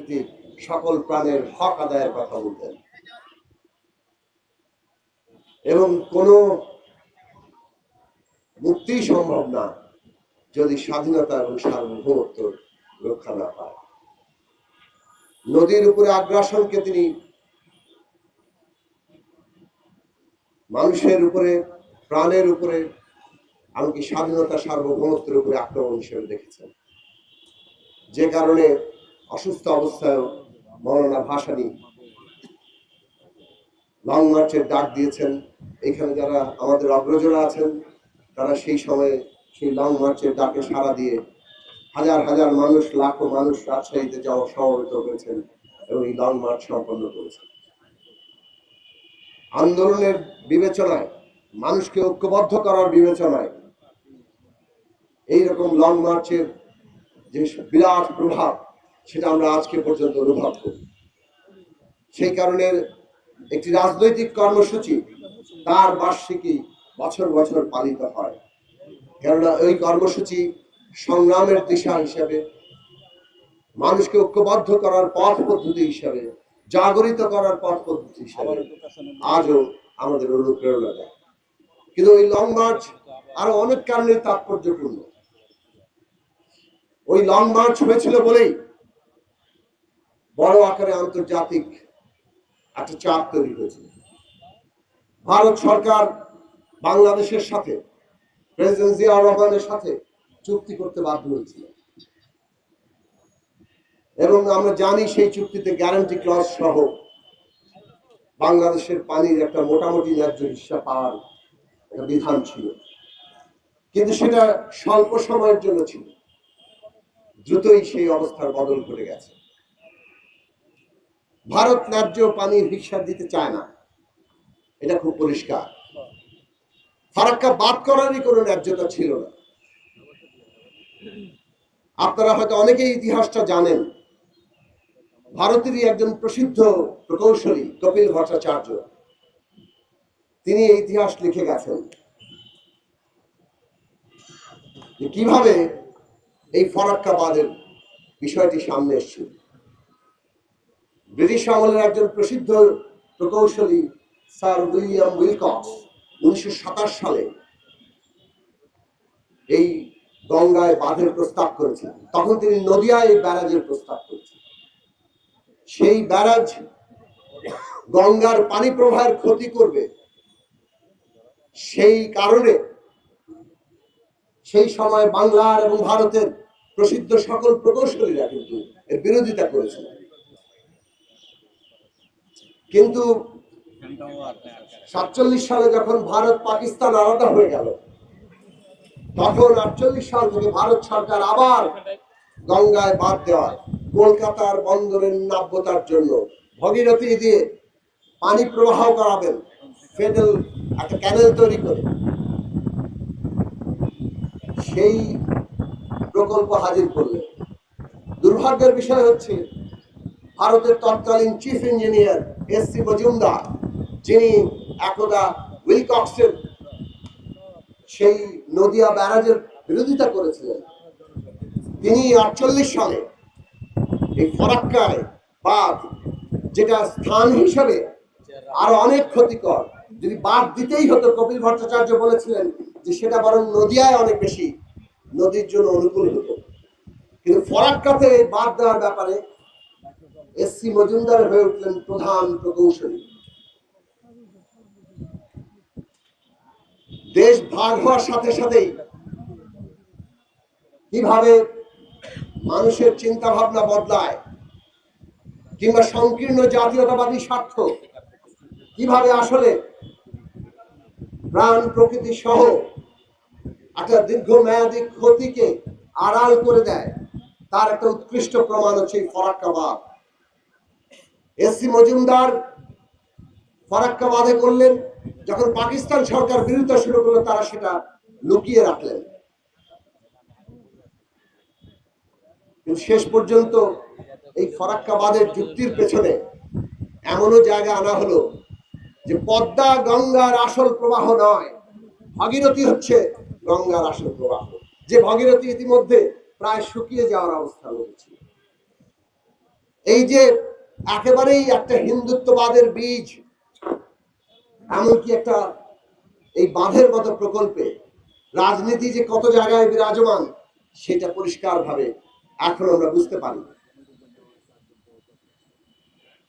প্রকৃতির সকল প্রাণের হক আদায়ের কথা বলতেন এবং কোনো মুক্তি সম্ভব না যদি স্বাধীনতা এবং সার্বভৌমত্ব রক্ষা না পায়। নদীর উপরে আগ্রাসনকে তিনি মানুষের উপরে, প্রাণের উপরে, এমনকি স্বাধীনতা সার্বভৌমত্বের উপরে আক্রমণ হিসেবে দেখেছেন, যে কারণে অসুস্থ অবস্থায় মৌলানা ভাসানী লং মার্চের ডাক দিয়েছেন। এখানে যারা আমাদের অগ্রজরা আছেন তারা সেই সময়ে সেই লং মার্চের ডাকে সাড়া দিয়ে হাজার হাজার মানুষ, লাখো মানুষ রাজশাহীতে যাওয়া সমবেত হয়েছেন এবং এই লং মার্চ সম্পন্ন করেছেন। আন্দোলনের বিবেচনায়, মানুষকে ঐক্যবদ্ধ করার বিবেচনায় এইরকম লং মার্চের যে বিরাট প্রভাব সেটা আমরা আজকে পর্যন্ত অনুভব করি। সেই কারণে একটি রাজনৈতিক কর্মসূচি তার বার্ষিকী বছর বছর পালিত হয়, কেননা ওই কর্মসূচি সংগ্রামের দিশা হিসাবে, মানুষকে ঐক্যবদ্ধ করার পথ পদ্ধতি হিসাবে, জাগরিত করার পথ পদ্ধতি হিসাবে আজও আমাদের অনুপ্রেরণা দেয়। কিন্তু ওই লং মার্চ আরো অনেক কারণে তাৎপর্যপূর্ণ। ওই লং মার্চ হয়েছিল বলেই বড় আকারে আন্তর্জাতিক একটা চাপ তৈরি হয়েছিল। ভারত সরকার বাংলাদেশের সাথে, প্রেসিডেন্ট জিয়াউর রহমানের সাথে চুক্তি করতে বাধ্য হয়েছিল এবং আমরা জানি সেই চুক্তিতে গ্যারান্টি ক্লজ সহ বাংলাদেশের পানির একটা মোটামুটি ন্যায্য হিস্সা পাওয়ার একটা বিধান ছিল, কিন্তু সেটা স্বল্প সময়ের জন্য ছিল। দ্রুতই সেই অবস্থার বদল ঘটে গেছে। ভারত ন্যায্য পানির হিস্সা দিতে চায় না, এটা খুব পরিষ্কার। ফারাক্কা বাদ করারই কোনো ন্যায্যতা ছিল না। আপনারা হয়তো অনেকেই ইতিহাসটা জানেন। ভারতেরই একজন প্রসিদ্ধ প্রকৌশলী কপিল ভট্টাচার্য, তিনি এই ইতিহাস লিখে গেছেন যে কিভাবে এই ফারাক্কা বাঁধের বিষয়টি সামনে এসেছিল। ব্রিটিশ আমলের একজন প্রসিদ্ধ প্রকৌশলী স্যার উইলিয়াম উইলকক্স 1927 সালে এই গঙ্গায় বাঁধের প্রস্তাব করেছিলেন। তখন তিনি নদিয়ায় এই ব্যারাজের প্রস্তাব করেছিলেন। সেই ব্যারাজ গঙ্গার পানি প্রবাহের ক্ষতি করবে, সেই কারণে সেই সময় বাংলার এবং ভারতের প্রসিদ্ধ সকল প্রকৌশলীরা কিন্তু এর বিরোধিতা করেছিলেন। কিন্তু 47 সালে যখন ভারত পাকিস্তান আলাদা হয়ে গেল, তখন 48 সাল থেকে ভারত সরকার আবার গঙ্গায় বাঁধ দেওয়ার, কলকাতার বন্দরের নাব্যতার জন্য ভগীরথী দিয়ে পানি প্রবাহ করাবেন, ফেডারেল একটা ক্যানেল তৈরি করে সেই প্রকল্প হাজির করলেন। দুর্ভাগ্যের বিষয় হচ্ছে ভারতের তৎকালীন চিফ ইঞ্জিনিয়ার এস.সি. মজুমদার, যিনি একদা উইলকক্সের সেই নদিয়া ব্যারাজের বিরোধিতা করেছিলেন, তিনি 48 সালে এই ফরাক্কায় বাঁধ, যেটা স্থান হিসাবে আরো অনেক ক্ষতিকর, যদি বাঁধ দিতেই হতো, কপিল ভট্টাচার্য বলেছিলেন যে সেটা বরং নদিয়ায় অনেক বেশি নদীর জন্য অনুকূল হতো। কিন্তু ফরাক্কাতে বাঁধ দেওয়ার ব্যাপারে এস.সি. মজুমদার হয়ে উঠলেন প্রধান প্রকৌশলী। দেশ ভাগ হওয়ার সাথে সাথেই কিভাবে মানুষের চিন্তা ভাবনা বদলায়, কিংবা সংকীর্ণ জাতীয়তাবাদী স্বার্থ কিভাবে আসলে প্রাণ প্রকৃতি সহ একটা দীর্ঘমেয়াদী ক্ষতিকে আড়াল করে দেয়, তার একটা উৎকৃষ্ট প্রমাণ হচ্ছে ফরাক্কা বাঁধ। এস.সি. মজুমদার ফরাক্কা বাঁধে করলেন, যখন পাকিস্তান সরকার বিরোধিতা শুরু করলো তারা সেটা লুকিয়ে রাখলেন। কিন্তু শেষ পর্যন্ত এই ফরাক্কা বাঁধের যুক্তির পেছনে এমনও জায়গা আনা হলো যে পদ্মা গঙ্গার আসল প্রবাহ নয়, ভাগীরথী হচ্ছে গঙ্গার আসল প্রবাহ, যে ভাগীরথী ইতিমধ্যে প্রায় শুকিয়ে যাওয়ার অবস্থা রয়েছে। এই যে একেবারেই একটা হিন্দুত্ববাদের বীজ, এমনকি একটা এই বাঁধের মতো প্রকল্পে রাজনীতি যে কত জায়গায় বিরাজমান সেটা পরিষ্কারভাবে এখন আমরা বুঝতে পারি।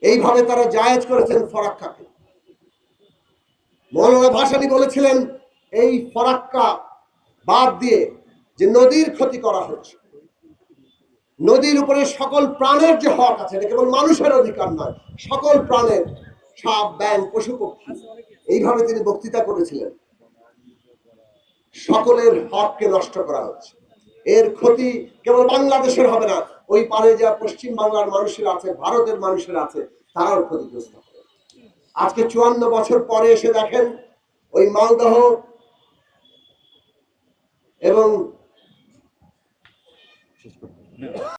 এইভাবে তারা জায়েজ করেছেন ফরাক্কাকে। মৌলানা ভাসানী বলেছিলেন এই ফরাক্কা বাদ দিয়ে যে নদীর ক্ষতি করা হচ্ছে, নদীর উপরে সকল প্রাণের যে হক আছে, এটা কেবল মানুষের অধিকার নয়, সকল প্রাণের, সাপ, ব্যাঙ, পশু পক্ষী, এইভাবে তিনি বক্তৃতা করেছিলেন। সকলের হককে নষ্ট করা হচ্ছে। এর ক্ষতি কেবল বাংলাদেশের হবে না, ওই পারে যা পশ্চিম বাংলার মানুষের আছে, ভারতের মানুষের আছে, তারাও ক্ষতিগ্রস্ত হবে। আজকে 54 বছর পরে এসে দেখেন ওই মালদহ এবং